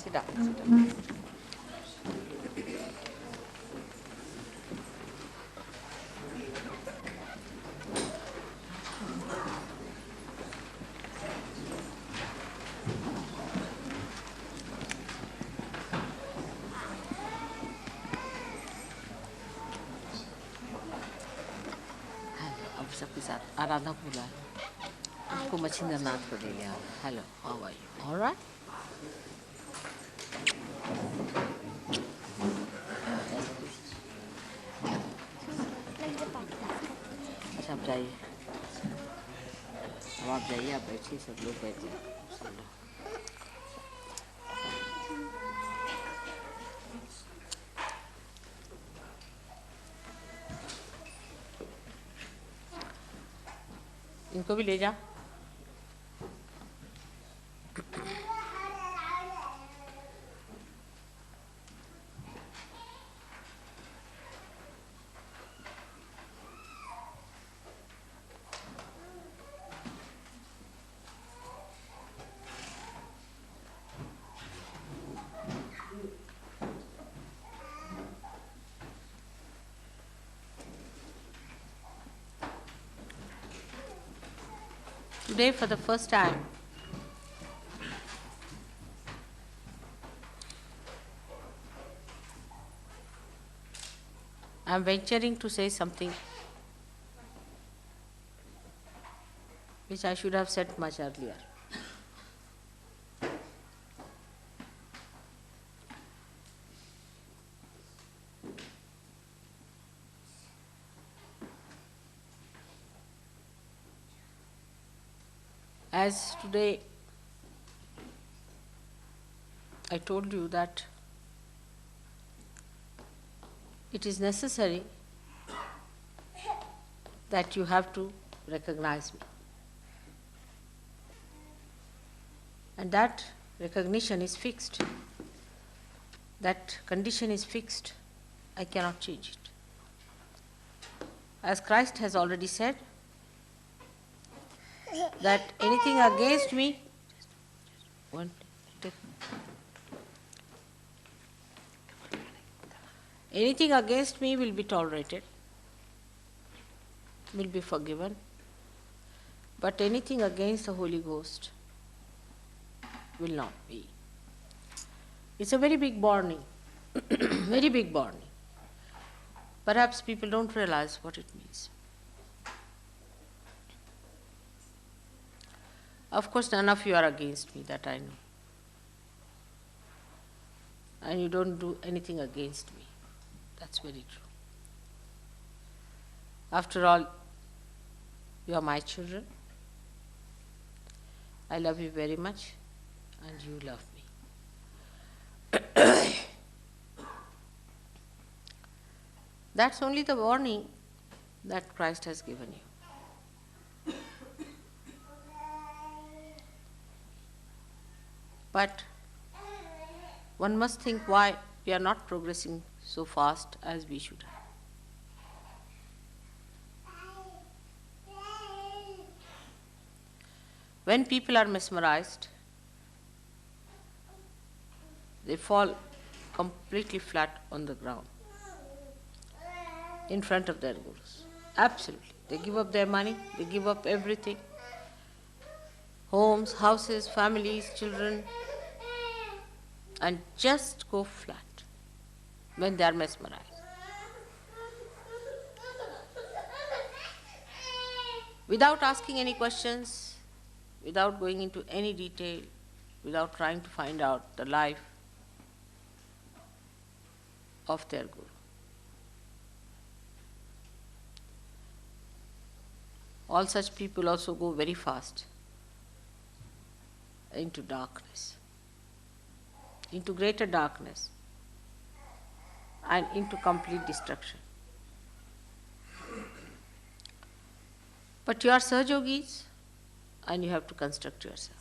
Sit down. Sit down. अब सबके साथ आराधना बोला आपको मच्छिंद्रनाथ को ले लिया. Hello, how are you? All right? अच्छा आप जाइए. अब आप जाइए, आप बैठिए, सब लोग बैठ जाए. इनको भी ले जा. Today, for the first time, I am venturing to say something which I should have said much earlier. As today I told you that it is necessary that you have to recognize me. And that recognition is fixed. That condition is fixed. I cannot change it. As Christ has already said, that anything against me, anything against me will be tolerated, will be forgiven, but anything against the Holy Ghost will not be. It's a very big warning, very big warning. Perhaps people don't realize what it means. Of course, none of you are against me, that I know. And you don't do anything against me. That's very true. After all, you are my children. I love you very much, and you love me. That's only the warning that Christ has given you. But one must think why we are not progressing so fast as we should have. When people are mesmerized, they fall completely flat on the ground in front of their gurus. Absolutely. They give up their money, they give up everything. Homes, houses, families, children, and just go flat when they are mesmerized. Without asking any questions, without going into any detail, without trying to find out the life of their guru. All such people also go very fast into darkness, into greater darkness, and into complete destruction. But you are Sahajogis, and you have to construct yourself.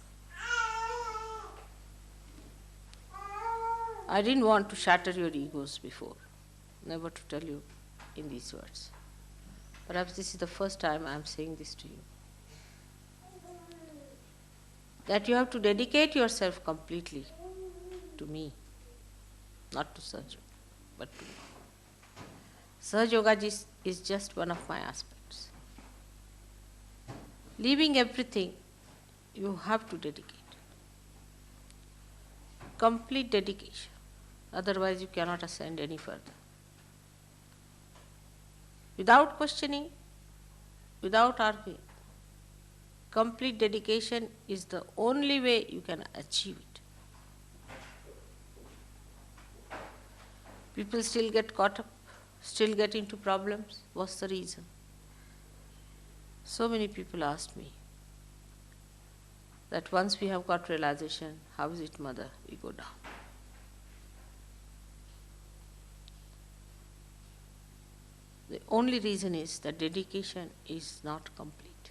I didn't want to shatter your egos before, never to tell you in these words. Perhaps this is the first time I am saying this to you. That you have to dedicate yourself completely to me, not to Saj, but to me. Saj Yoga is just one of my aspects. Leaving everything, you have to dedicate. Complete dedication. Otherwise, you cannot ascend any further. Without questioning, without arguing, complete dedication is the only way you can achieve it. People still get caught up, still get into problems. What's the reason? So many people ask me that once we have got realization, how is it, Mother, we go down? The only reason is that dedication is not complete.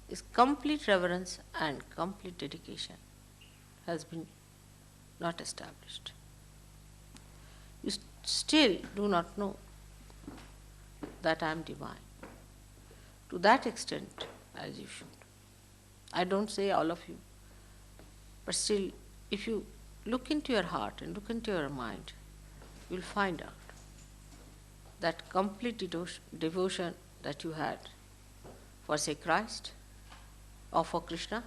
Is complete reverence and complete dedication has been not established. You still do not know that I am divine. To that extent, as you should. I don't say all of you, but still, if you look into your heart and look into your mind, you will find out that complete devotion that you had for, say, Christ, or for Krishna,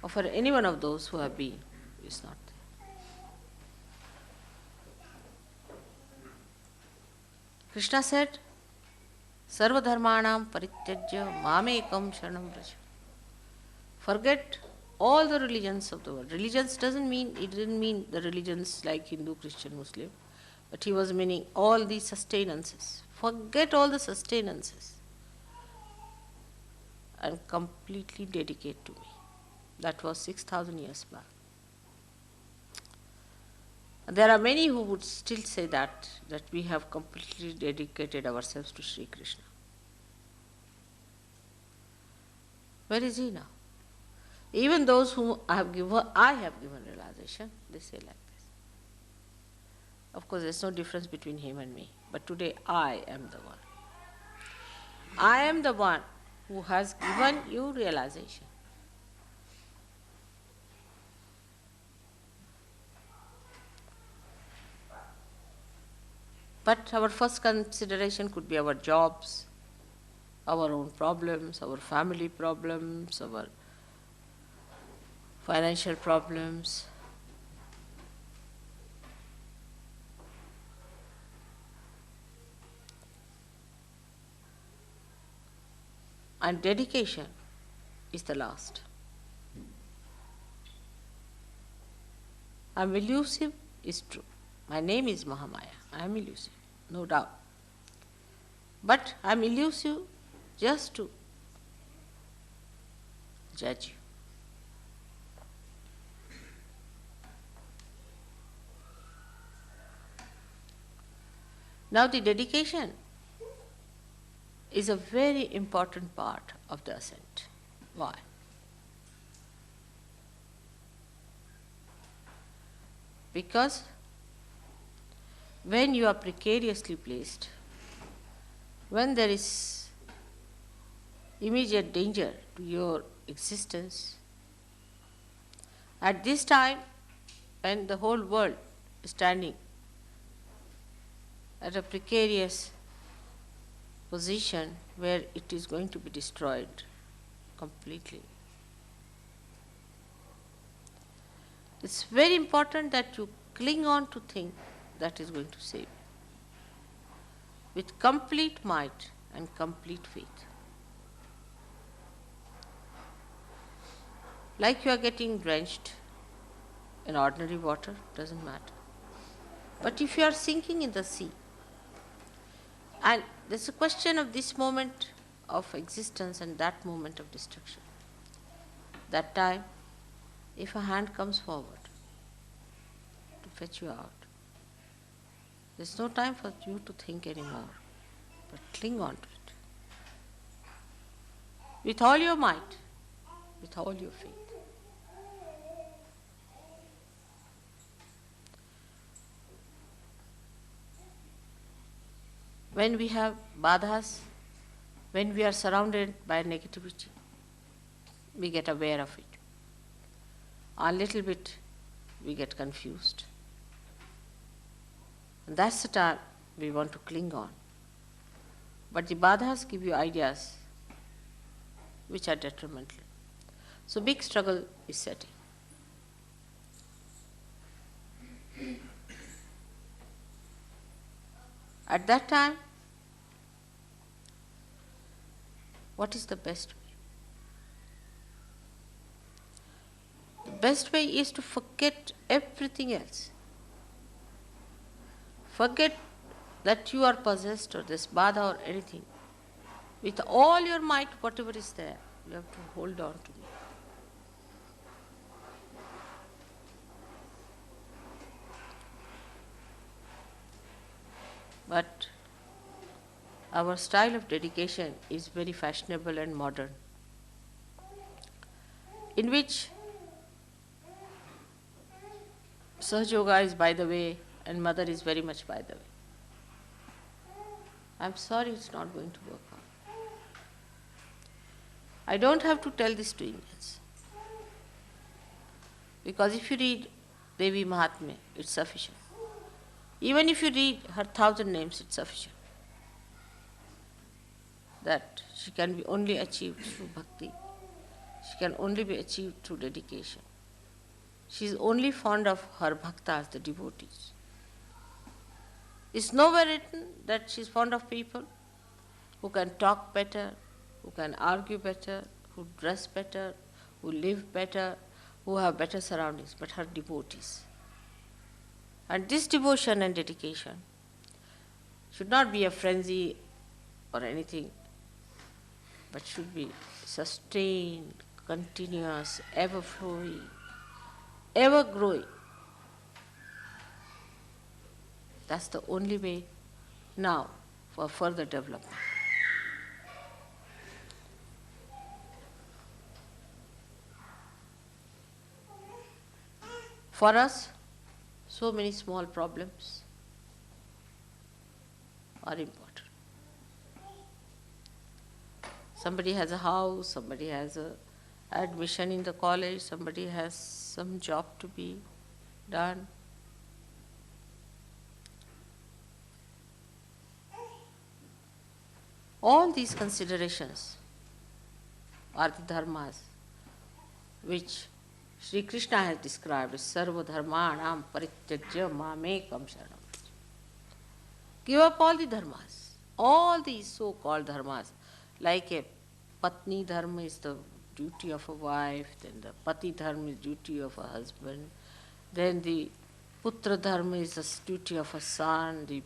or for any one of those who have been, is not there. Krishna said, Sarva dharmanam parityajya mamekam sharanam vraja. Forget all the religions of the world. Religions didn't mean the religions like Hindu, Christian, Muslim, but he was meaning all these sustenances. Forget all the sustenances and completely dedicate to me. That was 6,000 years back. There are many who would still say that we have completely dedicated ourselves to Sri Krishna. Where is he now? Even those whom I have given realization, they say like this. Of course, there is no difference between him and me. But today, I am the one. I am the one who has given you realization. But our first consideration could be our jobs, our own problems, our family problems, our financial problems. And dedication is the last. I am elusive is true. My name is Mahamaya. I am elusive, no doubt. But I am elusive just to judge you. Now the dedication is a very important part of the ascent. Why? Because when you are precariously placed, when there is immediate danger to your existence, at this time when the whole world is standing at a precarious position where it is going to be destroyed completely, it's very important that you cling on to things that is going to save you with complete might and complete faith. Like you are getting drenched in ordinary water, doesn't matter. But if you are sinking in the sea, and there's a question of this moment of existence and that moment of destruction. That time, if a hand comes forward to fetch you out, there's no time for you to think anymore, but cling on to it. With all your might, with all your faith. When we have badhas, when we are surrounded by negativity, we get aware of it. a little bit we get confused. And that's the time we want to cling on. But the badhas give you ideas which are detrimental. So big struggle is setting. At that time, what is the best way? The best way is to forget everything else. Forget that you are possessed or this badha or anything. With all your might, whatever is there, you have to hold on to me. But our style of dedication is very fashionable and modern, in which Sahaj Yoga is by the way and Mother is very much by the way. I'm sorry it's not going to work out. I don't have to tell this to Indians. Because if you read Devi Mahatmya, it's sufficient. Even if you read her 1,000 names, it's sufficient. That she can be only achieved through bhakti. She can only be achieved through dedication. She is only fond of her bhaktas, the devotees. It's nowhere written that she is fond of people who can talk better, who can argue better, who dress better, who live better, who have better surroundings, but her devotees. And this devotion and dedication should not be a frenzy or anything, but should be sustained, continuous, ever flowing, ever growing. That's the only way now for further development. For us, so many small problems are important. Somebody has a house, somebody has an admission in the college, somebody has some job to be done. All these considerations are the dharmas which Sri Krishna has described as sarva dharmanam parityajya mamekam sharanam. Give up all the dharmas, all these so-called dharmas, like a patni dharma is the duty of a wife, then the pati dharma is duty of a husband, then the putra dharma is the duty of a son, the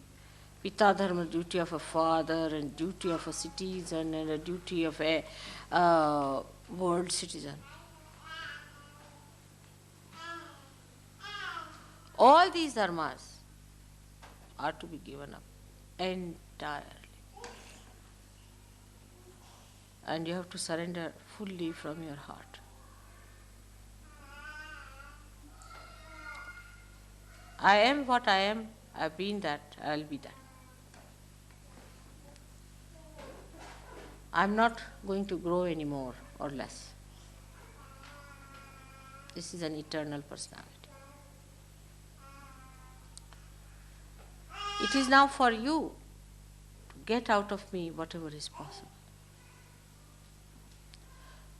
pita dharma duty of a father, and duty of a citizen, and a duty of a world citizen. All these dharmas are to be given up entirely. And you have to surrender fully from your heart. I am what I am, I've been that, I'll be that. I'm not going to grow any more or less. This is an eternal personality. It is now for you to get out of me whatever is possible.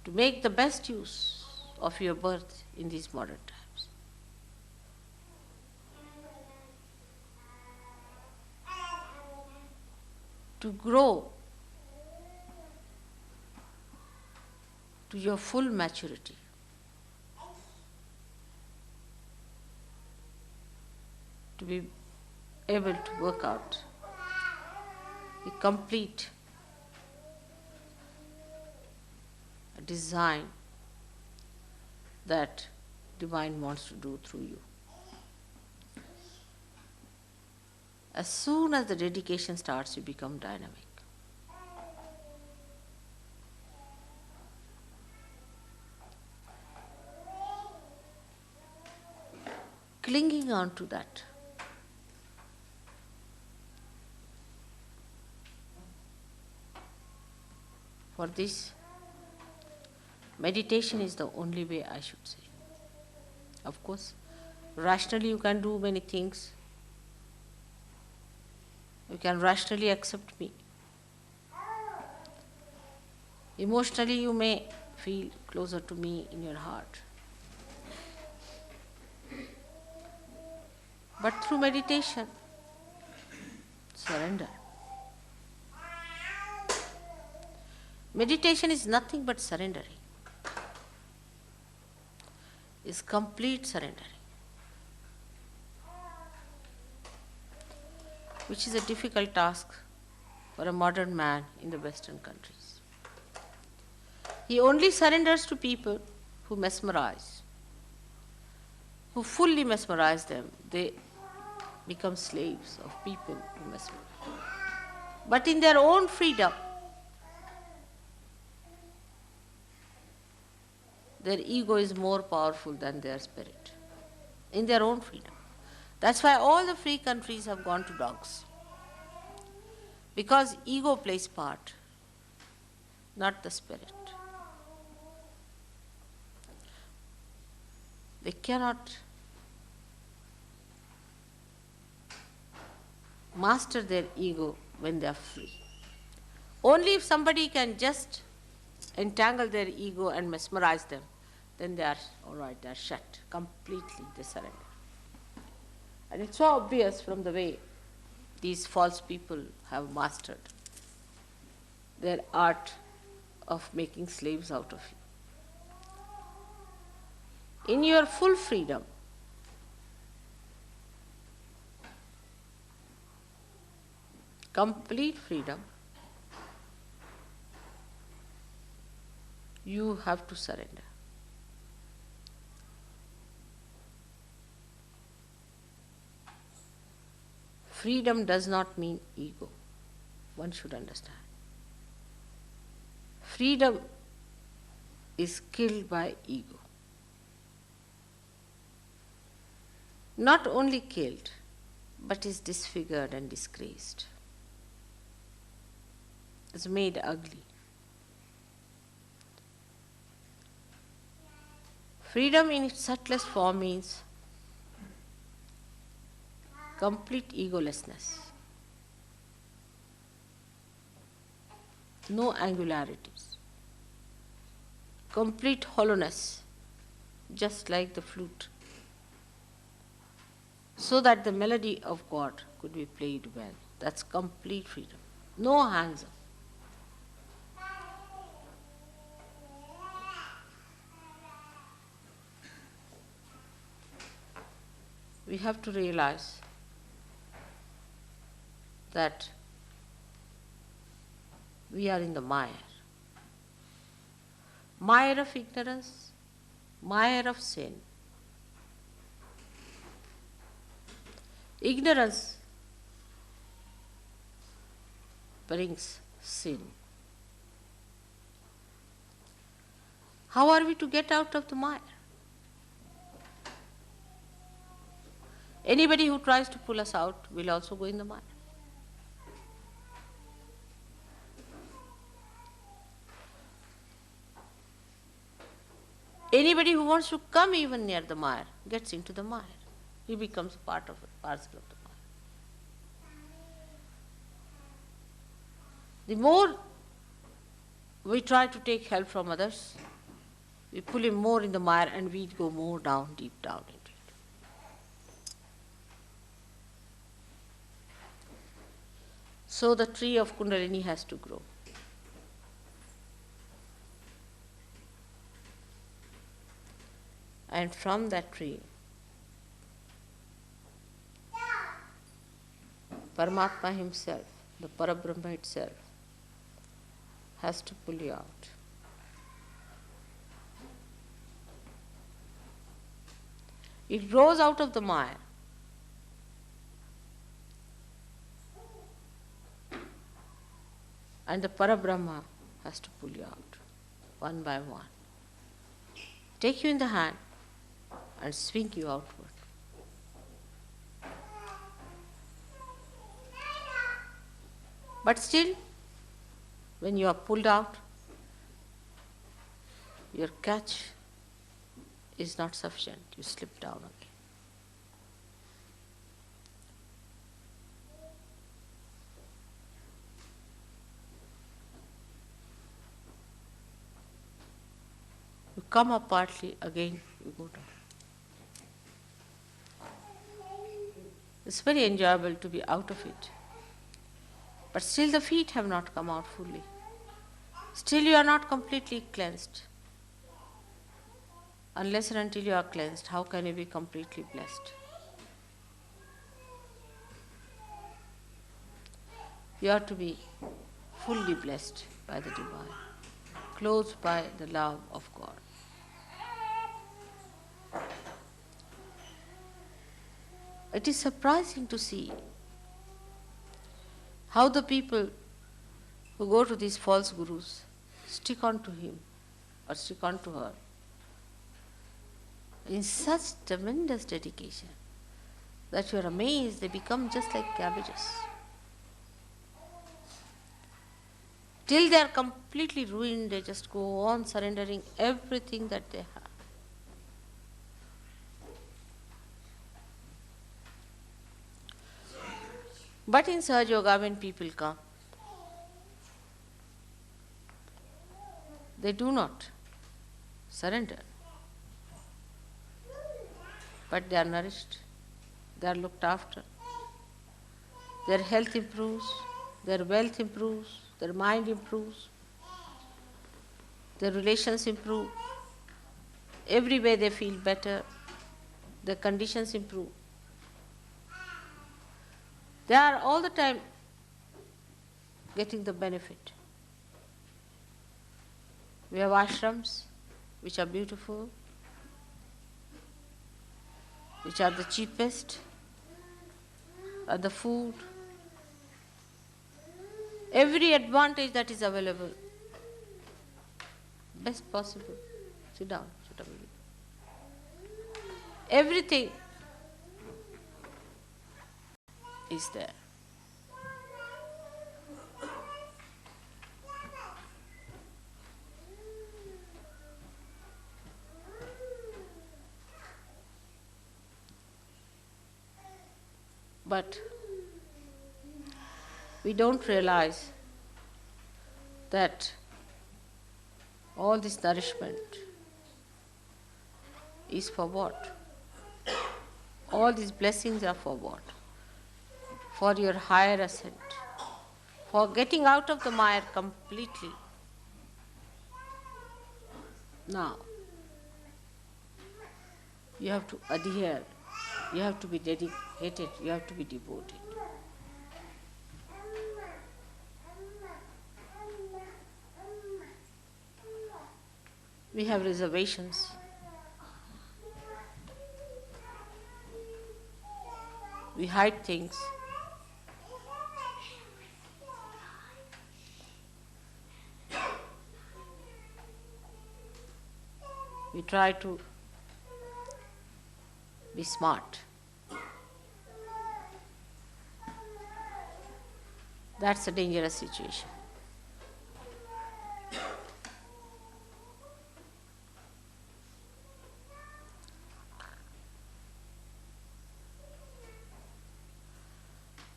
To make the best use of your birth in these modern times. To grow to your full maturity. To be able to work out the complete design that Divine wants to do through you. As soon as the dedication starts, you become dynamic. Clinging on to that. For this, meditation is the only way, I should say. Of course, rationally you can do many things. You can rationally accept me. Emotionally you may feel closer to me in your heart. But through meditation, surrender. Meditation is nothing but surrendering. It's complete surrendering, which is a difficult task for a modern man in the Western countries. He only surrenders to people who mesmerize, who fully mesmerize them. They become slaves of people who mesmerize. But in their own freedom, their ego is more powerful than their spirit. In their own freedom. That's why all the free countries have gone to dogs. Because ego plays part, not the spirit. They cannot master their ego when they are free. Only if somebody can just entangle their ego and mesmerize them, then they are all right, they are shut completely, they surrender. And it's so obvious from the way these false people have mastered their art of making slaves out of you. In your full freedom, complete freedom, you have to surrender. Freedom does not mean ego. One should understand. Freedom is killed by ego. Not only killed, but is disfigured and disgraced. It's made ugly. Freedom in its subtlest form means complete egolessness. No angularities. Complete hollowness, just like the flute, so that the melody of God could be played well. That's complete freedom. No hands up. We have to realize that we are in the mire. Mire of ignorance, mire of sin. Ignorance brings sin. How are we to get out of the mire? Anybody who tries to pull us out will also go in the mire. Anybody who wants to come even near the mire gets into the mire. He becomes part of it, parcel of the mire. The more we try to take help from others, we pull him more in the mire and we go more down, deep down into it. So the tree of Kundalini has to grow. And from that tree, Paramatma himself, the Parabrahma itself, has to pull you out. It grows out of the mire. And the Parabrahma has to pull you out, one by one. Take you in the hand and swing you outward. But still, when you are pulled out, your catch is not sufficient. You slip down again. You come up partly, again you go down. It's very enjoyable to be out of it. But still the feet have not come out fully. Still you are not completely cleansed. Unless and until you are cleansed, how can you be completely blessed? You are to be fully blessed by the divine, clothed by the love of God. It is surprising to see how the people who go to these false gurus stick on to him or stick on to her in such tremendous dedication that you are amazed they become just like cabbages. Till they are completely ruined, they just go on surrendering everything that they have. But in Sahaja Yoga, when people come, they do not surrender. But they are nourished, they are looked after. Their health improves, their wealth improves, their mind improves, their relations improve. Every way they feel better, their conditions improve. They are all the time getting the benefit. We have ashrams which are beautiful, which are the cheapest, are the food, every advantage that is available, best possible. Sit down, everything is there. But we don't realize that all this nourishment is for what? All these blessings are for what? For your higher ascent, for getting out of the mire completely. Now, you have to adhere, you have to be dedicated, you have to be devoted. We have reservations. We hide things. We try to be smart. That's a dangerous situation.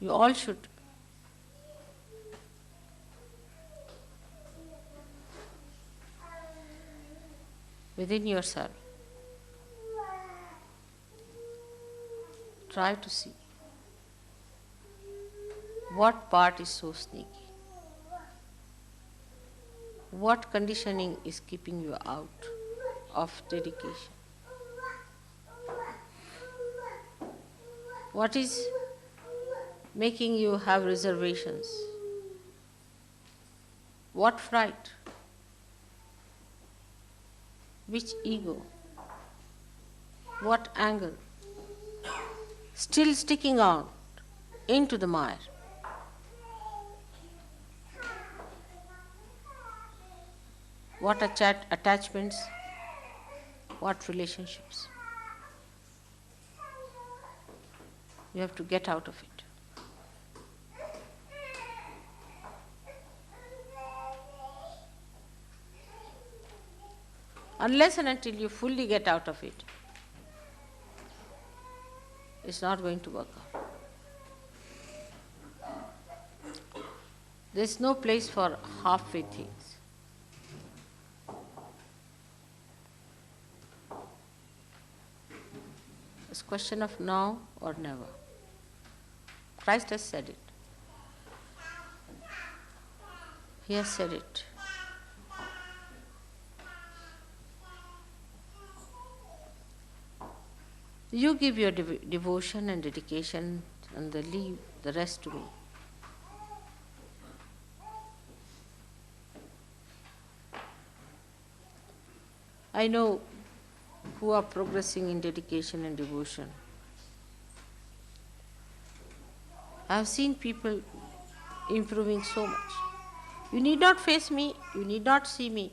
You all should within yourself try to see what part is so sneaky, what conditioning is keeping you out of dedication, what is making you have reservations, what fright, which ego, what angle, still sticking out into the mire. What attachments, what relationships. You have to get out of it. Unless and until you fully get out of it, it's not going to work out. There's no place for halfway things. It's a question of now or never. Christ has said it. He has said it. You give your devotion and dedication and leave the rest to me. I know who are progressing in dedication and devotion. I have seen people improving so much. You need not face me, you need not see me.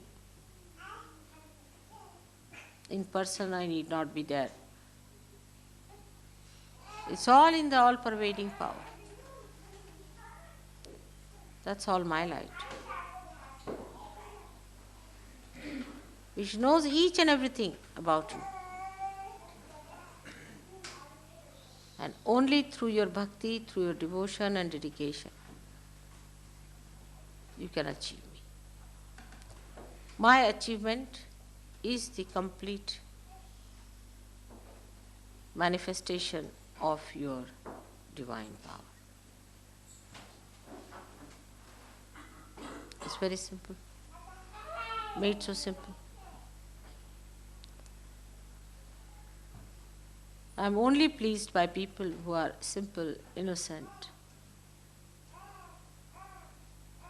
In person, I need not be there. It's all in the all-pervading power. That's all my light. Which knows each and everything about you. And only through your bhakti, through your devotion and dedication, you can achieve me. My achievement is the complete manifestation of your divine power. It's very simple. Made so simple. I am only pleased by people who are simple, innocent,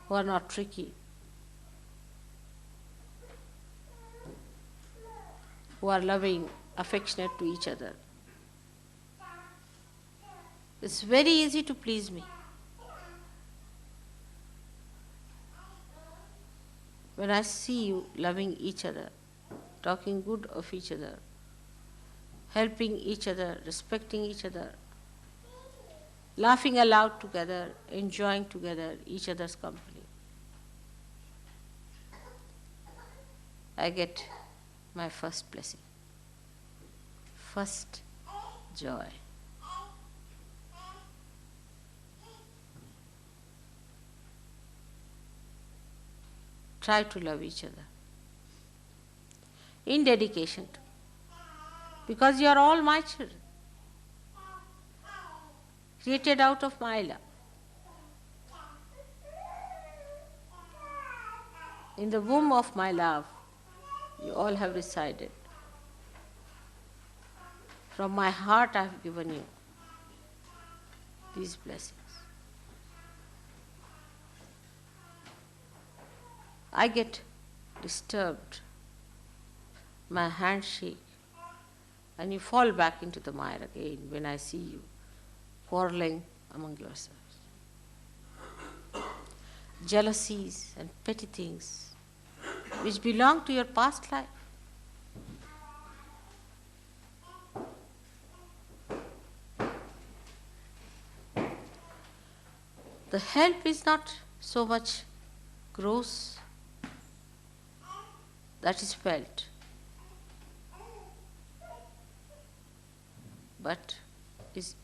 who are not tricky, who are loving, affectionate to each other. It's very easy to please me. When I see you loving each other, talking good of each other, helping each other, respecting each other, laughing aloud together, enjoying together each other's company, I get my first blessing, first joy. Try to love each other in dedication to, because you are all my children, created out of my love. In the womb of my love, you all have resided. From my heart I have given you these blessings. I get disturbed, my hands shake, and you fall back into the mire again when I see you quarreling among yourselves. Jealousies and petty things which belong to your past life. The help is not so much gross that is felt, but is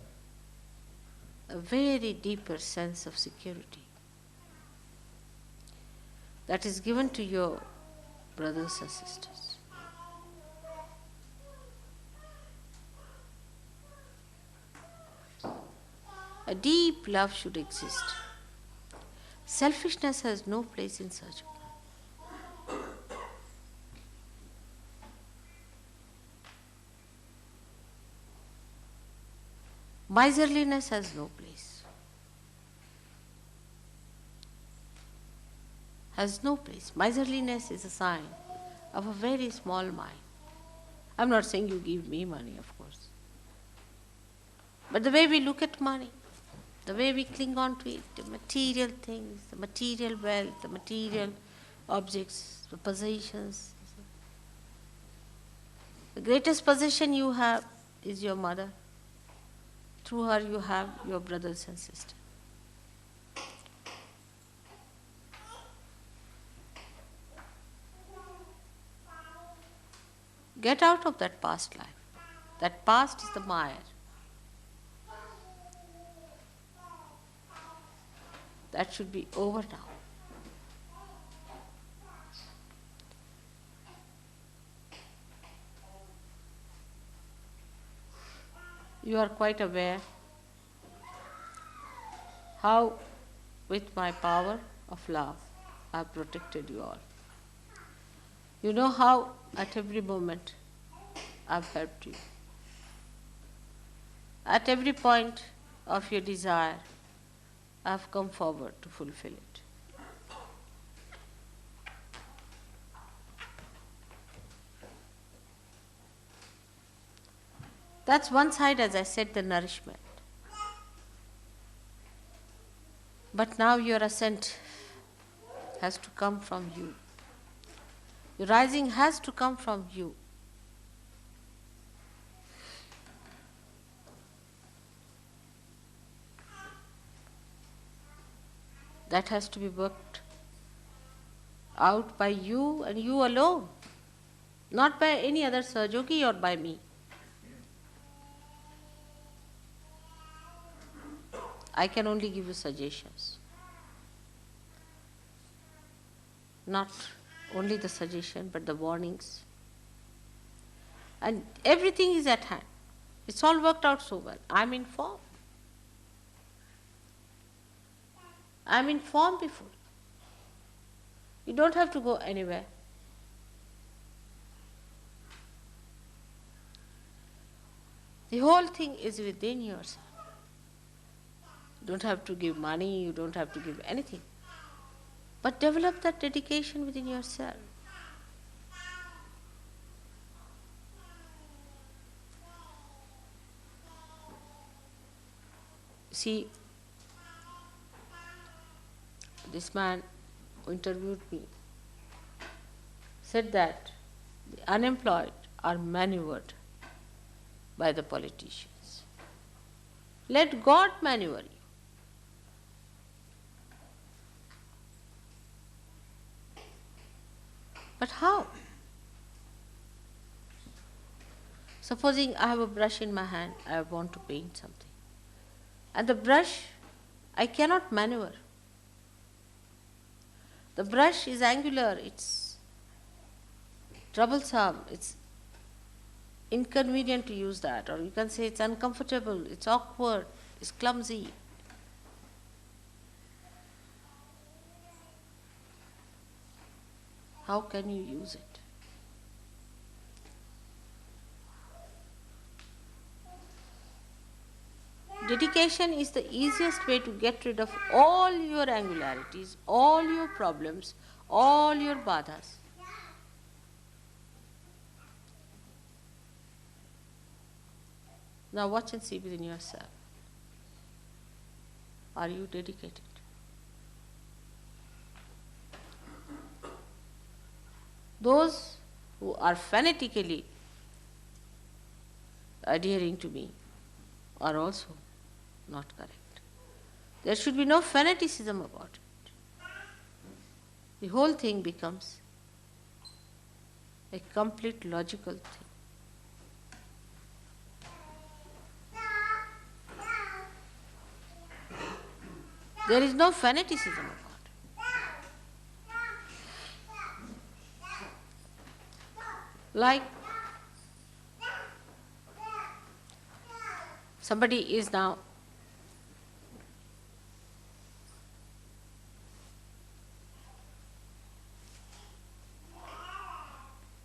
a very deeper sense of security that is given to your brothers and sisters. A deep love should exist. Selfishness has no place in such. Miserliness has no place. Has no place. Miserliness is a sign of a very small mind. I'm not saying you give me money, of course. But the way we look at money, the way we cling on to it, the material things, the material wealth, the material objects, the possessions. The greatest possession you have is your mother. Through her you have your brothers and sisters. Get out of that past life. That past is the Maya. That should be over now. You are quite aware how, with my power of love, I have protected you all. You know how, at every moment, I have helped you. At every point of your desire, I have come forward to fulfill it. That's one side, as I said, the nourishment. But now your ascent has to come from you. Your rising has to come from you. That has to be worked out by you and you alone, not by any other Sahajogi or by me. I can only give you suggestions. Not only the suggestion, but the warnings. And everything is at hand. It's all worked out so well. I'm informed. I'm informed before. You don't have to go anywhere. The whole thing is within yourself. You don't have to give money, you don't have to give anything. But develop that dedication within yourself. See, this man who interviewed me said that the unemployed are maneuvered by the politicians. Let God maneuver you. But how? Supposing I have a brush in my hand, I want to paint something. And the brush, I cannot maneuver. The brush is angular, it's troublesome, it's inconvenient to use that, or you can say it's uncomfortable, it's awkward, it's clumsy. How can you use it? Dedication is the easiest way to get rid of all your angularities, all your problems, all your badhas. Now watch and see within yourself. Are you dedicated? Those who are fanatically adhering to me are also not correct. There should be no fanaticism about it. The whole thing becomes a complete logical thing. There is no fanaticism about it. Like somebody is now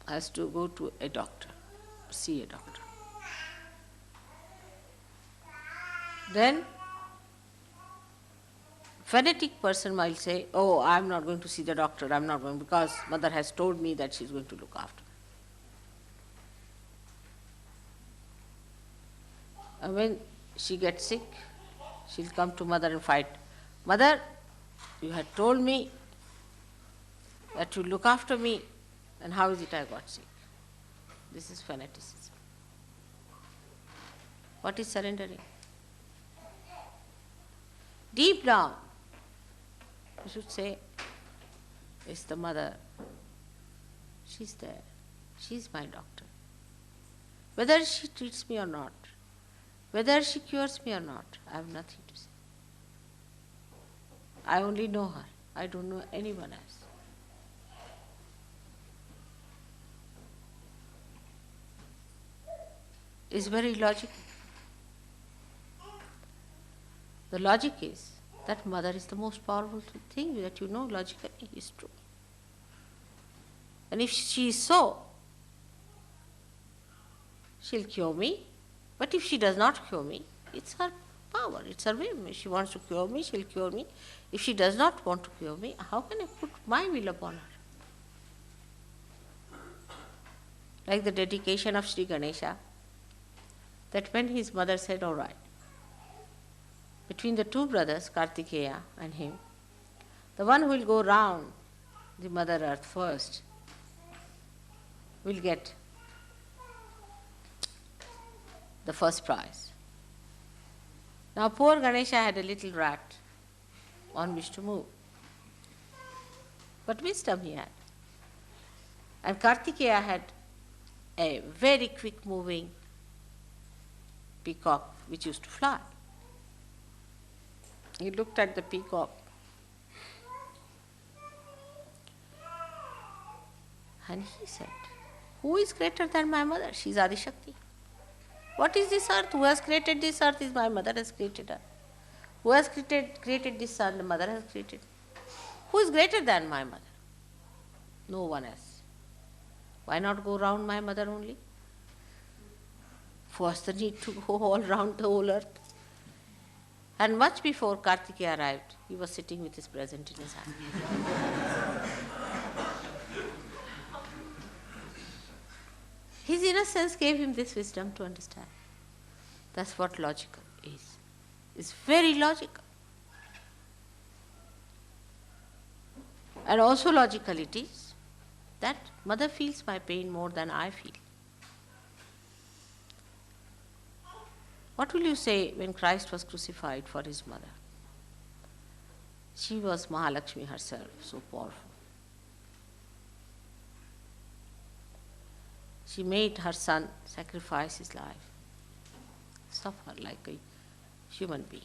has to go to a doctor, see a doctor. Then fanatic person might say, oh, I'm not going to see the doctor, I'm not going because mother has told me that she's going to look after me. And when she gets sick, she'll come to mother and fight. Mother, you had told me that you look after me, and how is it I got sick? This is fanaticism. What is surrendering? Deep down, you should say, it's the mother. She's there. She's my doctor. Whether she treats me or not, whether she cures me or not, I have nothing to say. I only know her. I don't know anyone else. It's very logical. The logic is that mother is the most powerful thing that you know logically is true. And if she is so, she'll cure me. But if she does not cure me, it's her power, it's her whim. If she wants to cure me, she'll cure me. If she does not want to cure me, how can I put my will upon her? Like the dedication of Sri Ganesha, that when his mother said, all right, between the two brothers, Kartikeya and him, the one who will go round the Mother Earth first will get the first prize. Now poor Ganesha had a little rat on which to move. But wisdom he had. And Kartikeya had a very quick moving peacock which used to fly. He looked at the peacock and he said, who is greater than my mother? She is Adi Shakti. What is this earth? Who has created this earth? Is my mother has created her. Who has created this sun? The mother has created. Who is greater than my mother? No one else. Why not go round my mother only? What's the need to go all round the whole earth? And much before Kartikeya arrived, he was sitting with his present in his hand. His innocence gave him this wisdom to understand. That's what logical is. It's very logical. And also logical it is that mother feels my pain more than I feel. What will you say when Christ was crucified for his mother? She was Mahalakshmi herself, so powerful. She made her son sacrifice his life, suffer like a human being.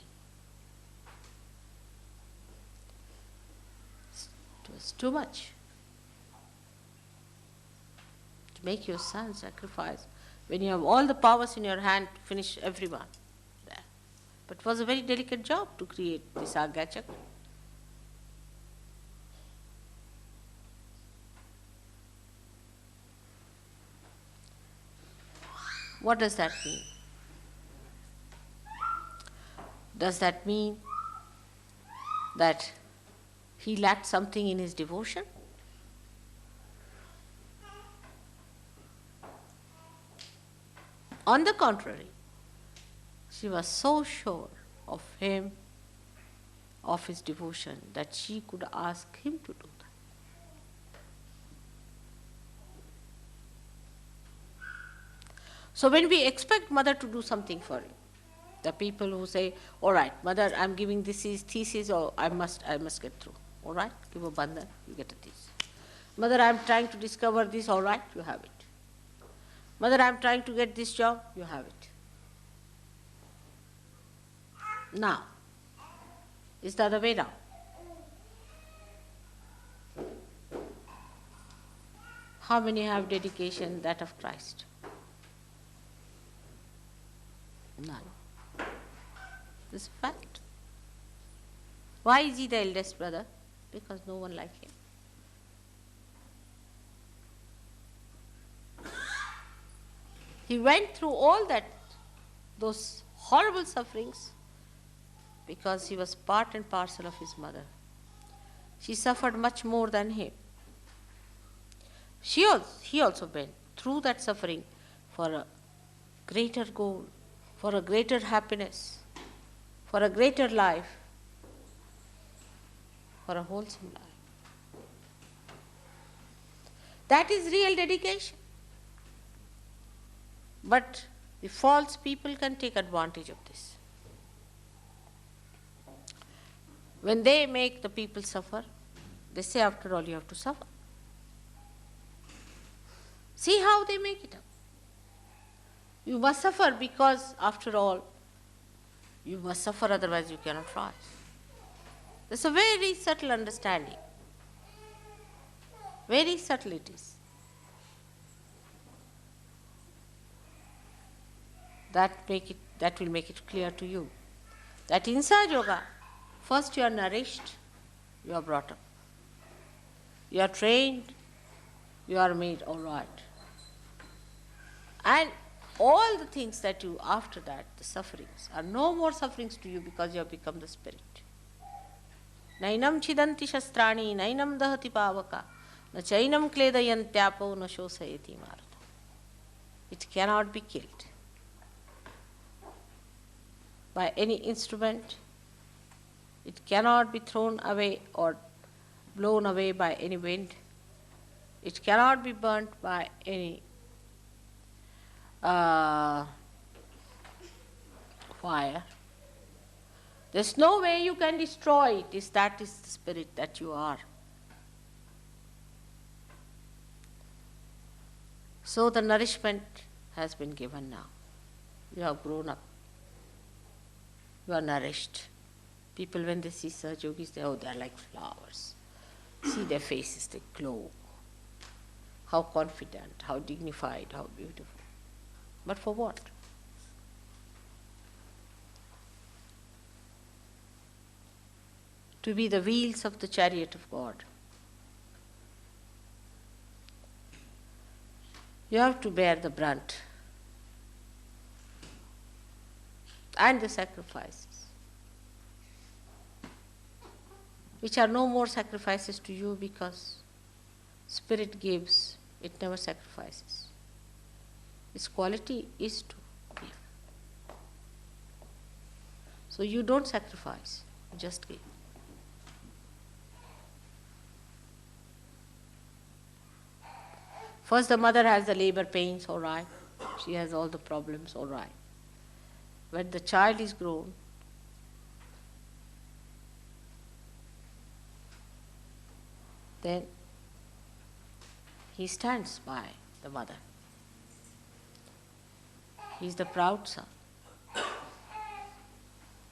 It was too much to make your son sacrifice when you have all the powers in your hand to finish everyone there. But it was a very delicate job to create this Agya Chakra. What does that mean? Does that mean that he lacked something in his devotion? On the contrary, she was so sure of him, of his devotion, that she could ask him to do that. So when we expect mother to do something for you, the people who say, all right, mother, I'm giving this thesis, or I must get through. All right, give a bandhan, you get a thesis. Mother, I'm trying to discover this, all right, you have it. Mother, I'm trying to get this job, you have it. Now, is the other way round? How many have dedication that of Christ? None. This is a fact. Why is he the eldest brother? Because no one like him. He went through all those horrible sufferings because he was part and parcel of his mother. She suffered much more than him. He also went through that suffering for a greater goal, for a greater happiness, for a greater life, for a wholesome life. That is real dedication. But the false people can take advantage of this. When they make the people suffer, they say, after all, you have to suffer. See how they make it up. You must suffer because, after all, you must suffer, otherwise you cannot rise. There's a very subtle understanding. Very subtle it is. That will make it clear to you. That in Sahaja Yoga, first you are nourished, you are brought up. You are trained, you are made all right. And all the things that you, after that, the sufferings, are no more sufferings to you because you have become the spirit. Nainam chidanti shastrani, nainam dahati pavaka, na chainam kledayantyapo, na shosayati marata. It cannot be killed by any instrument. It cannot be thrown away or blown away by any wind. It cannot be burnt by any fire. There's no way you can destroy it. That is the spirit that you are. So the nourishment has been given now. You have grown up. You are nourished. People, when they see Sahaja Yogis, they are like flowers. See their faces, they glow. How confident, how dignified, how beautiful. But for what? To be the wheels of the chariot of God. You have to bear the brunt and the sacrifices, which are no more sacrifices to you because Spirit gives, it never sacrifices. Its quality is to give. So you don't sacrifice, you just give. First the mother has the labor pains, all right. She has all the problems, all right. When the child is grown, then he stands by the mother. He is the proud son.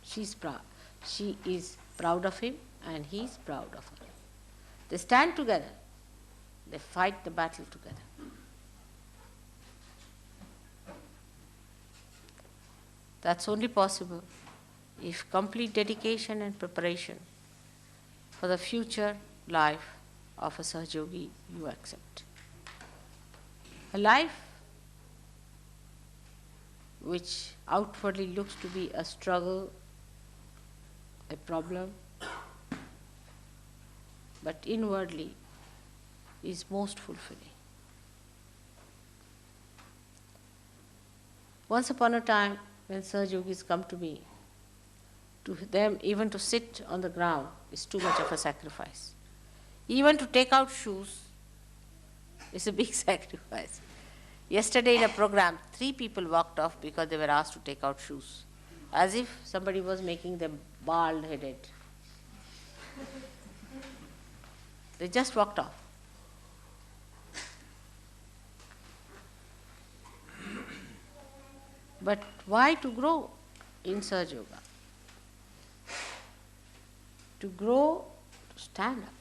She's proud. She is proud of him and he is proud of her. They stand together. They fight the battle together. That's only possible if complete dedication and preparation for the future life of a Sahaja Yogi you accept. A life which outwardly looks to be a struggle, a problem, but inwardly is most fulfilling. Once upon a time, when Sahaja Yogis come to me, to them even to sit on the ground is too much of a sacrifice. Even to take out shoes is a big sacrifice. Yesterday in a program, 3 people walked off because they were asked to take out shoes, as if somebody was making them bald-headed. They just walked off. But why to grow in Sahaja Yoga? To grow, to stand up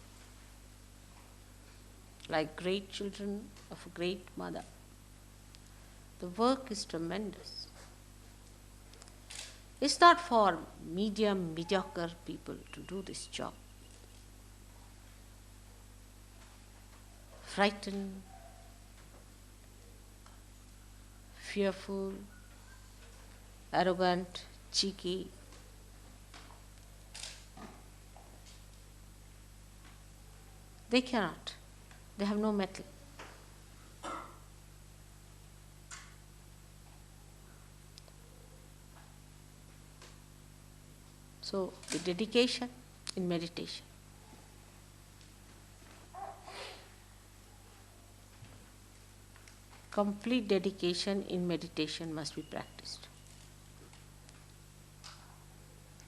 like great children of a great mother. The work is tremendous. It's not for mediocre people to do this job. Frightened, fearful, arrogant, cheeky. They cannot. They have no mettle. So, the dedication in meditation. Complete dedication in meditation must be practiced.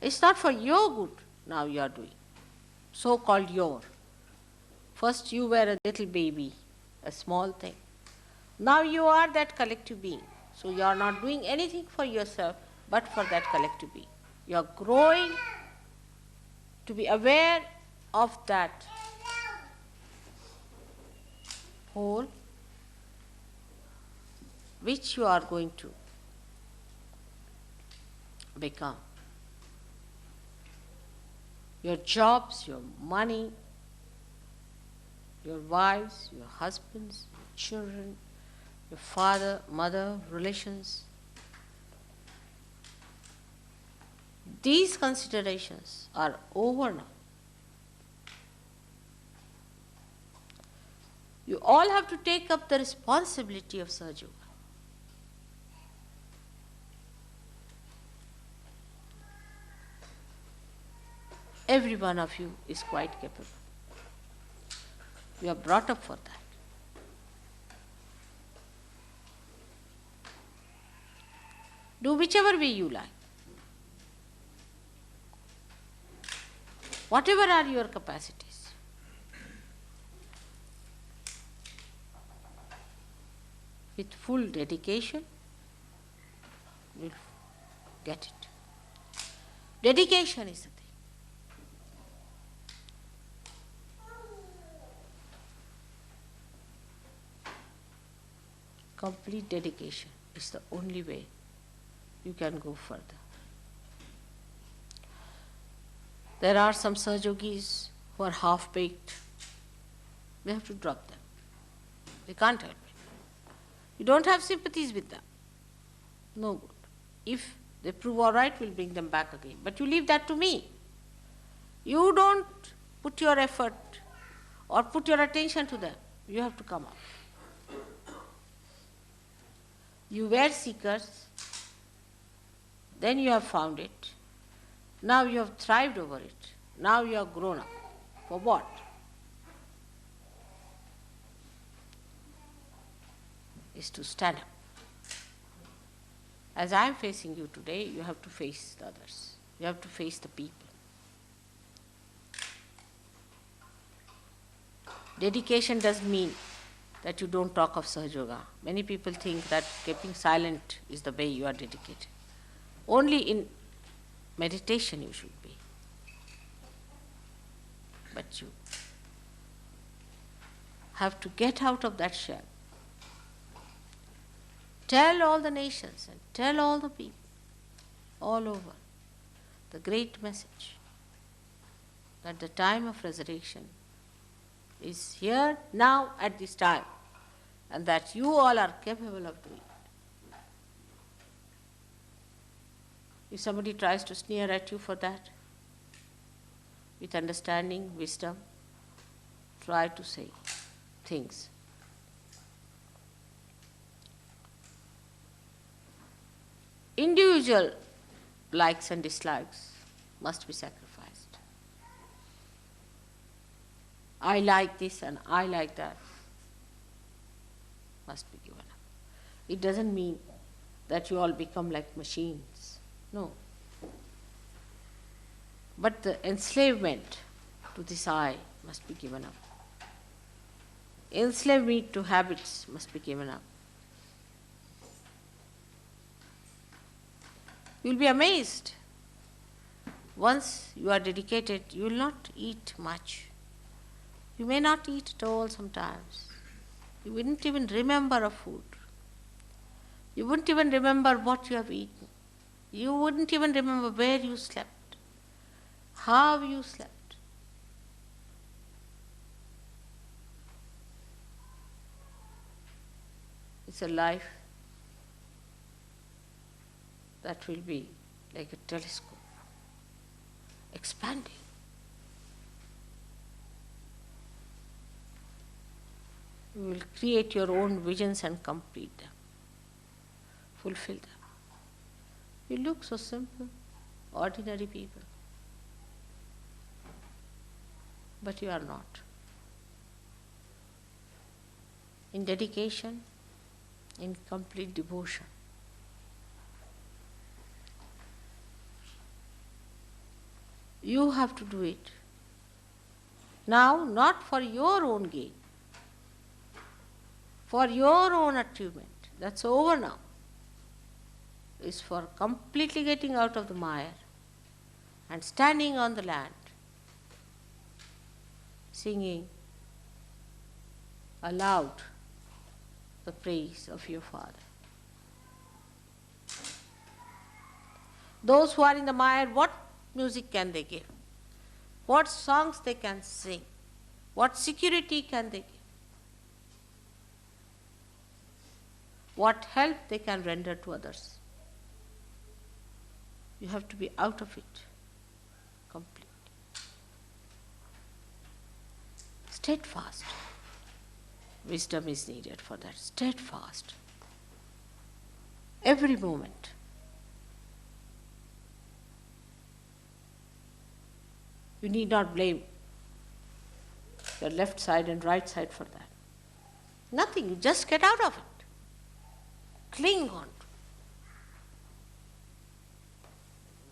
It's not for your good now you are doing, so-called your. First you were a little baby, a small thing. Now you are that collective being. So you are not doing anything for yourself but for that collective being. You are growing to be aware of that whole which you are going to become. Your jobs, your money, your wives, your husbands, your children, your father, mother, relations. These considerations are over now. You all have to take up the responsibility of Sahaja Yoga. Every one of you is quite capable. You are brought up for that. Do whichever way you like. Whatever are your capacities. With full dedication, you'll get it. Dedication is the thing. Complete dedication is the only way you can go further. There are some Sahajogis who are half-baked. We have to drop them. They can't help it. You don't have sympathies with them. No good. If they prove all right, we'll bring them back again. But you leave that to me. You don't put your effort or put your attention to them. You have to come up. You were seekers, then you have found it. Now you have thrived over it. Now you have grown up. For what? Is to stand up. As I am facing you today, you have to face the others. You have to face the people. Dedication doesn't mean that you don't talk of Sahaja Yoga. Many people think that keeping silent is the way you are dedicated. Only in meditation you should be. But you have to get out of that shell. Tell all the nations and tell all the people all over the great message that the time of resurrection is here, now, at this time, and that you all are capable of doing it. If somebody tries to sneer at you for that, with understanding, wisdom, try to say things. Individual likes and dislikes must be sacrificed. I like this and I like that must be given up. It doesn't mean that you all become like machines. No. But the enslavement to this I must be given up. Enslavement to habits must be given up. You will be amazed. Once you are dedicated, you will not eat much. You may not eat at all sometimes. You wouldn't even remember a food. You wouldn't even remember what you have eaten. You wouldn't even remember where you slept, how you slept. It's a life that will be like a telescope, expanding. You will create your own visions and complete them, fulfill them. You look so simple, ordinary people, but you are not. In dedication, in complete devotion. You have to do it. Now, not for your own gain, for your own achievement. That's over now. is for completely getting out of the mire and standing on the land, singing aloud the praise of your Father. Those who are in the mire, what music can they give? What songs they can sing? What security can they give? What help they can render to others? You have to be out of it completely. Steadfast. Wisdom is needed for that. Steadfast. Every moment. You need not blame your left side and right side for that. Nothing. You just get out of it. Cling on to it.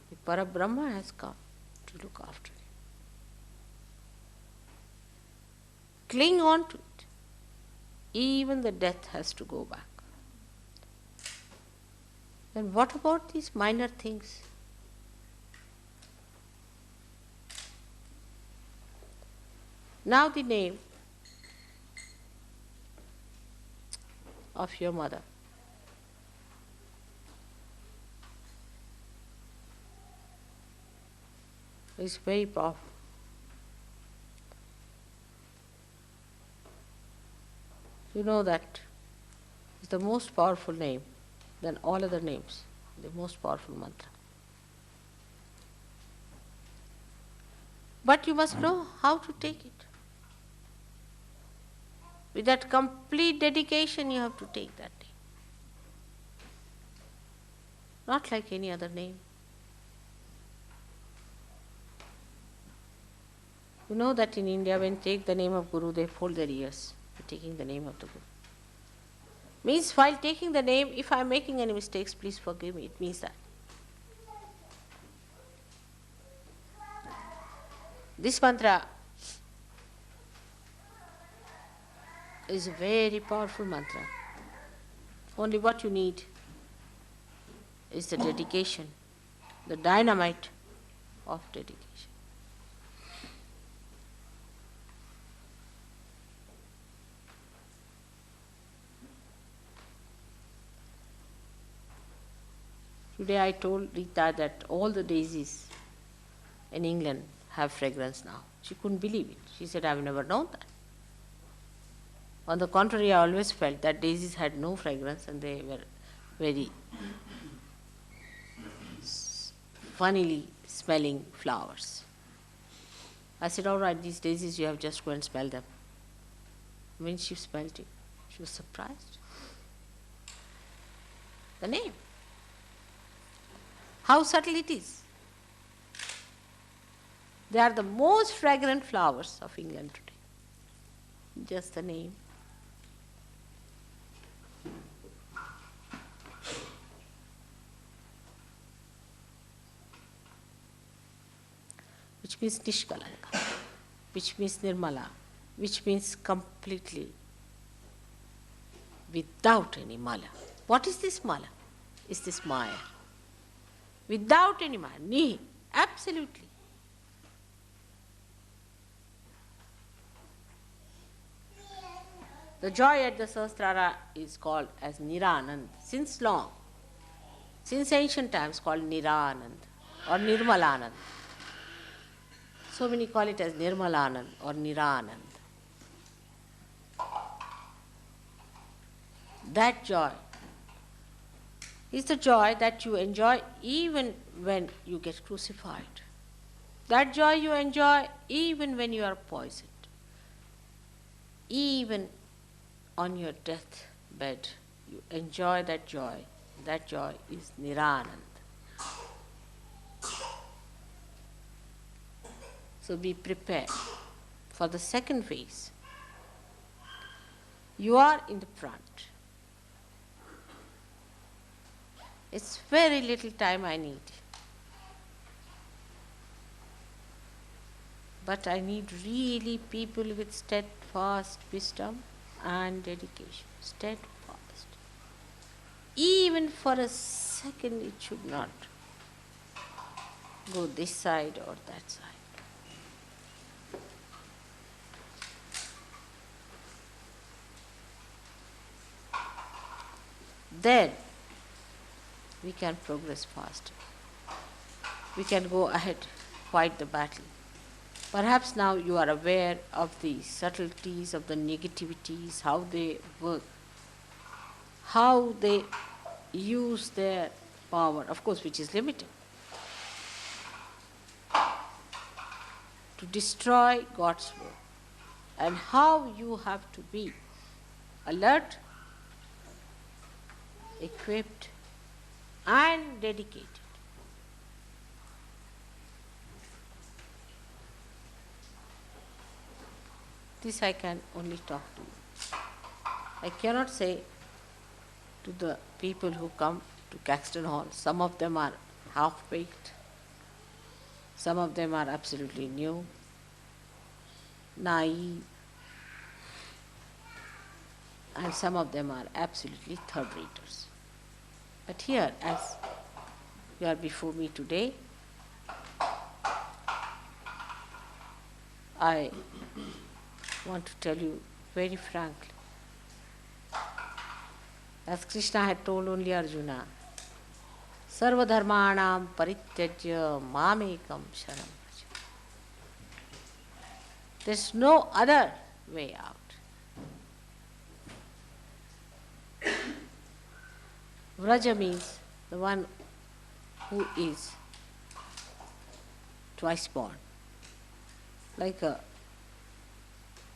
The Parabrahma has come to look after you. Cling on to it. Even the death has to go back. Then what about these minor things? Now the name of your mother. Is very powerful. You know that is the most powerful name than all other names, the most powerful mantra. But you must know how to take it. With that complete dedication, you have to take that name. Not like any other name. You know that in India, when they take the name of Guru, they fold their ears. They're taking the name of the Guru. Means while taking the name, if I am making any mistakes, please forgive me. It means that. This mantra is a very powerful mantra. Only what you need is the dedication, the dynamite of dedication. Today I told Rita that all the daisies in England have fragrance now. She couldn't believe it. She said, I've never known that. On the contrary, I always felt that daisies had no fragrance and they were very funnily smelling flowers. I said, all right, these daisies, you have just go and smell them. When she smelled it, she was surprised. The name. How subtle it is. They are the most fragrant flowers of England today. Just the name. Which means Nishkalanka, which means Nirmala, which means completely without any mala. What is this mala? Is this Maya? Without any Maya, Nihi, absolutely. The joy at the Sahasrara is called as Niranand since long, since ancient times called Niranand or Nirmalanand. So many call it as Nirmalanand or Niranand. That joy is the joy that you enjoy even when you get crucified. That joy you enjoy even when you are poisoned. Even on your deathbed, you enjoy that joy. That joy is Niranand. So be prepared for the second phase. You are in the front. It's very little time I need. But I need really people with steadfast wisdom and dedication. Steadfast. Even for a second it should not go this side or that side. Then we can progress faster. We can go ahead, fight the battle. Perhaps now you are aware of the subtleties of the negativities, how they work, how they use their power, of course, which is limited, to destroy God's work, and how you have to be alert, equipped, and dedicated. This I can only talk to you. I cannot say to the people who come to Caxton Hall, some of them are half-baked, some of them are absolutely new, naive, and some of them are absolutely third-raters. But here, as you are before me today, I want to tell you very frankly, as Krishna had told only Arjuna, Sarva dharmanam parityajya mamekam sharanam vraja. There's no other way out. Vraja means the one who is twice born, like a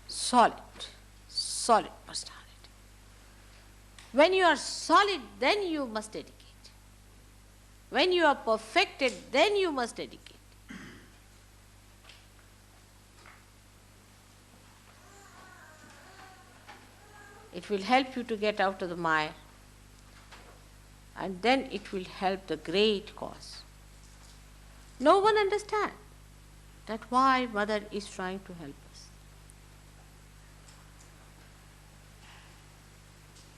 solid personality. When you are solid, then you must dedicate. When you are perfected, then you must dedicate. It will help you to get out of the mire, and then it will help the great cause. No one understands that why Mother is trying to help us.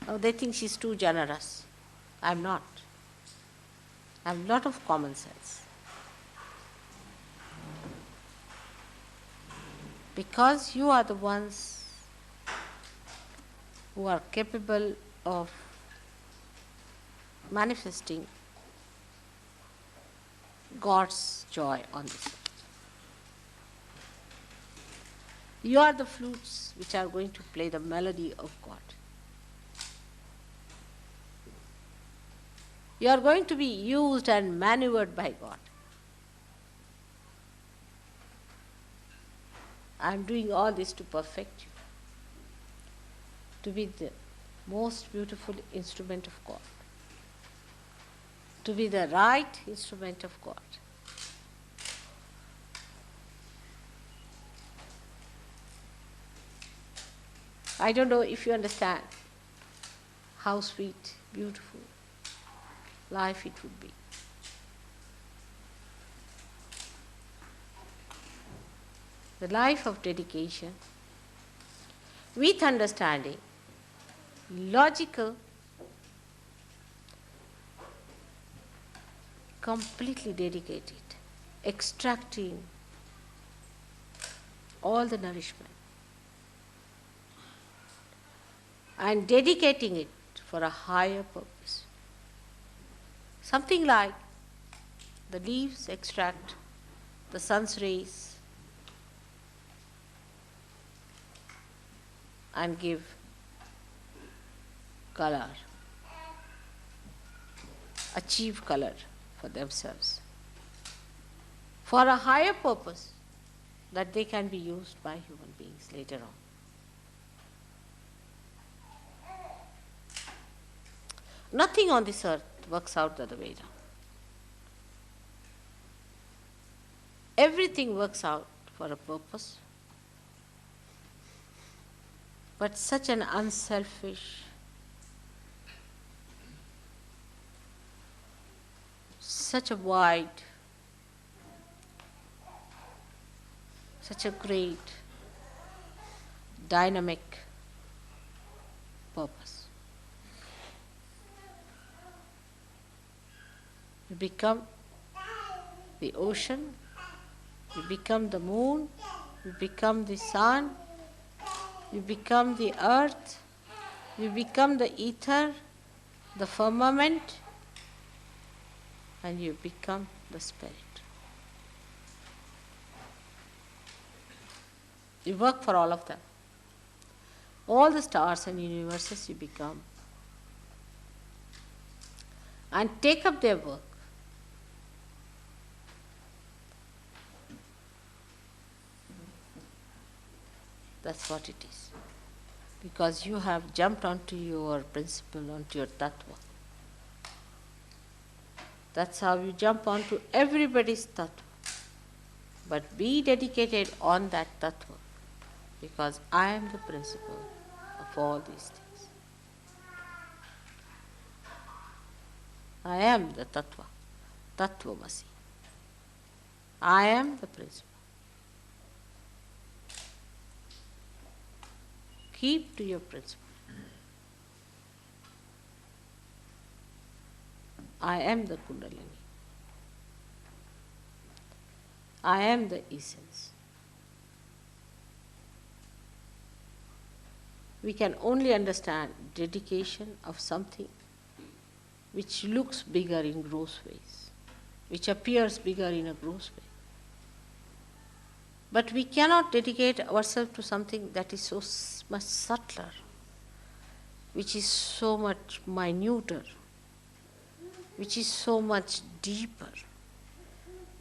Oh, they think she's too generous. I'm not. I have a lot of common sense. Because you are the ones who are capable of manifesting God's joy on this earth. You are the flutes which are going to play the melody of God. You are going to be used and maneuvered by God. I am doing all this to perfect you, to be the most beautiful instrument of God, to be the right instrument of God. I don't know if you understand how sweet, beautiful life it would be. The life of dedication with understanding, logical, completely dedicated, extracting all the nourishment and dedicating it for a higher purpose. Something like the leaves extract the sun's rays and give color, achieve color for themselves, for a higher purpose that they can be used by human beings later on. Nothing on this earth works out the other way around. Everything works out for a purpose, but such an unselfish, such a wide, such a great, dynamic purpose. You become the ocean, you become the moon, you become the sun, you become the earth, you become the ether, the firmament, and you become the spirit. You work for all of them. All the stars and universes you become. And take up their work. That's what it is. Because you have jumped onto your principle, onto your tattva. That's how you jump onto everybody's tattva. But be dedicated on that tattva, because I am the principle of all these things. I am the tattva, tattvamasi. I am the principle. Keep to your principle. I am the Kundalini. I am the essence. We can only understand dedication of something which looks bigger in gross ways, which appears bigger in a gross way. But we cannot dedicate ourselves to something that is so much subtler, which is so much minuter, which is so much deeper,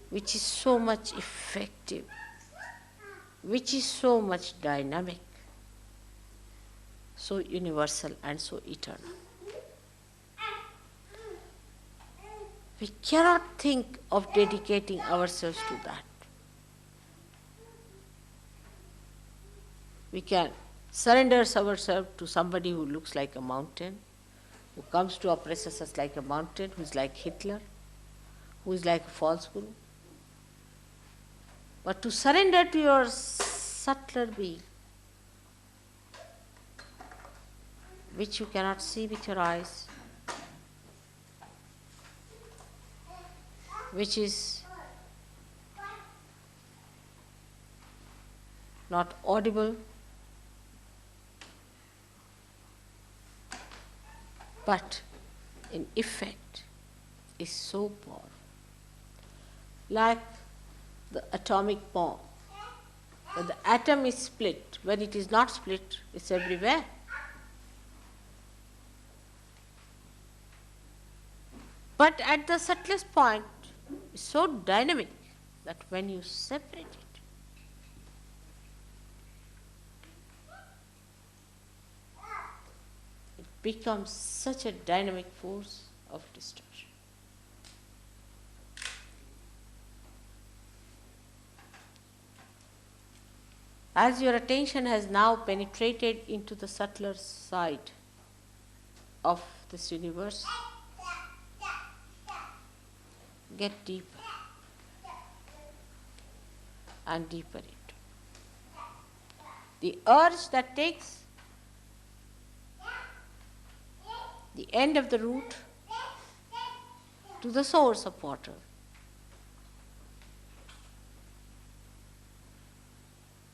which is so much effective, which is so much dynamic, so universal and so eternal. We cannot think of dedicating ourselves to that. We can surrender ourselves to somebody who looks like a mountain, who comes to oppress us like a mountain, who is like Hitler, who is like a false guru. But to surrender to your subtler being, which you cannot see with your eyes, which is not audible, but in effect is so powerful. Like the atomic bomb. When the atom is split, when it is not split, it's everywhere. But at the subtlest point, it's so dynamic that when you separate it, it becomes such a dynamic force of destruction. As your attention has now penetrated into the subtler side of this universe, get deeper and deeper into. The urge that takes the end of the root to the source of water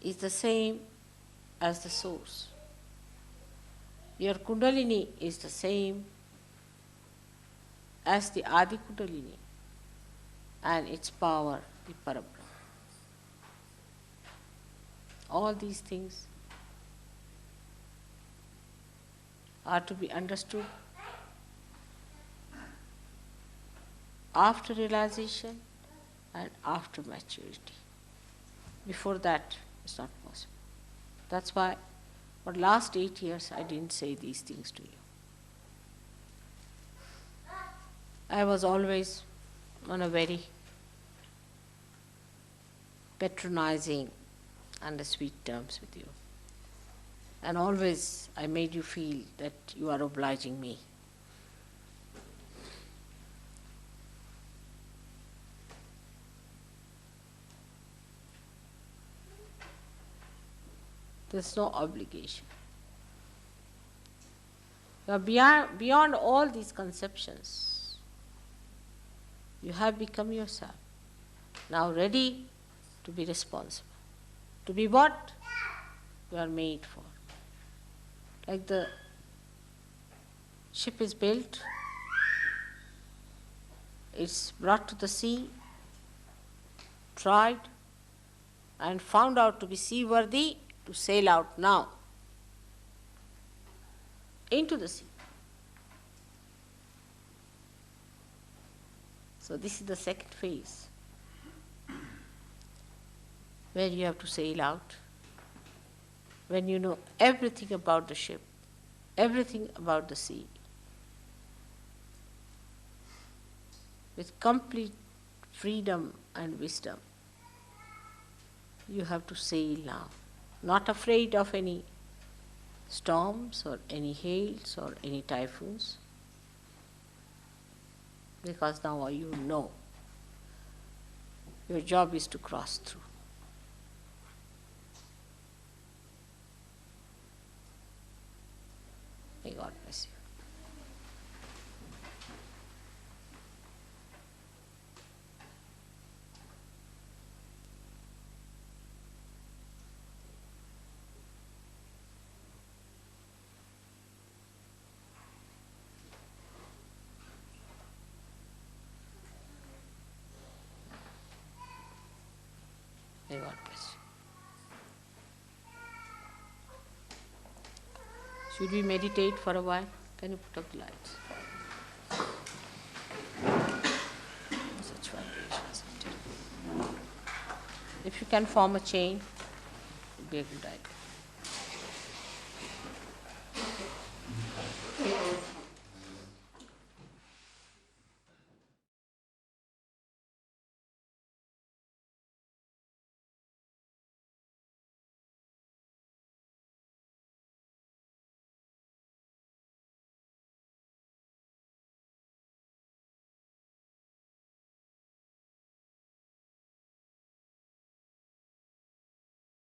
is the same as the source. Your Kundalini is the same as the Adi Kundalini and its power, the Parabrahma. All these things are to be understood after realization and after maturity. Before that, it's not possible. That's why for the last 8 years I didn't say these things to you. I was always on a very patronizing and sweet terms with you. And always I made you feel that you are obliging me. There's no obligation. You are beyond all these conceptions. You have become yourself. Now ready to be responsible. To be what you are made for. Like the ship is built, it's brought to the sea, tried, and found out to be seaworthy, to sail out now into the sea. So this is the second phase, where you have to sail out, when you know everything about the ship, everything about the sea, with complete freedom and wisdom. You have to sail now, not afraid of any storms or any hails or any typhoons, because now you know your job is to cross through. May God bless you. May God bless you. Should we meditate for a while? Can you put up the lights? Such vibrations. If you can form a chain, it would be a good idea.